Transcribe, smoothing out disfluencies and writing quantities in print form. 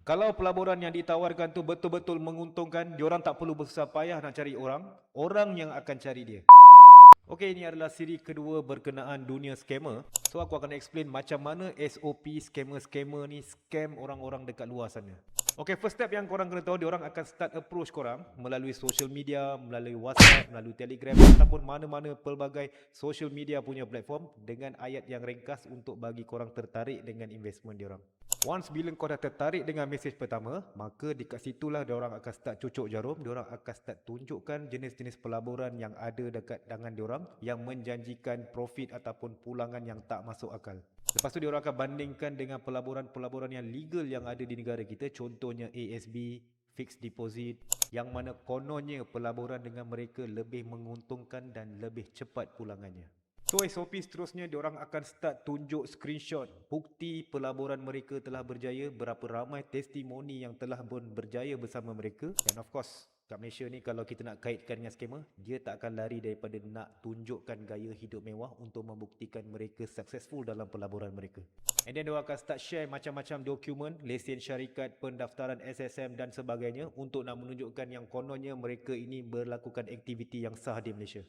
Kalau pelaburan yang ditawarkan tu betul-betul menguntungkan, diorang tak perlu bersusah payah nak cari orang, orang yang akan cari dia. Okey, ini adalah siri kedua berkenaan dunia scammer. So aku akan explain macam mana SOP scammer-scammer ni scam orang-orang dekat luar sana. Okey, first step yang korang kena tahu, diorang akan start approach korang melalui social media, melalui WhatsApp, melalui Telegram ataupun mana-mana pelbagai social media punya platform dengan ayat yang ringkas untuk bagi korang tertarik dengan investment diorang. Once bila kau dah tertarik dengan mesej pertama, maka dekat situlah diorang akan start cucuk jarum, diorang akan start tunjukkan jenis-jenis pelaburan yang ada dekat tangan diorang yang menjanjikan profit ataupun pulangan yang tak masuk akal. Lepas tu diorang akan bandingkan dengan pelaburan-pelaburan yang legal yang ada di negara kita, contohnya ASB, fixed deposit, yang mana kononnya pelaburan dengan mereka lebih menguntungkan dan lebih cepat pulangannya. So SOP seterusnya, diorang akan start tunjuk screenshot bukti pelaburan mereka telah berjaya, berapa ramai testimoni yang telah pun berjaya bersama mereka. Dan of course, kat Malaysia ni kalau kita nak kaitkan dengan scammer, dia tak akan lari daripada nak tunjukkan gaya hidup mewah untuk membuktikan mereka successful dalam pelaburan mereka. And then diorang akan start share macam-macam dokumen, lesen syarikat, pendaftaran SSM dan sebagainya untuk nak menunjukkan yang kononnya mereka ini melakukan aktiviti yang sah di Malaysia.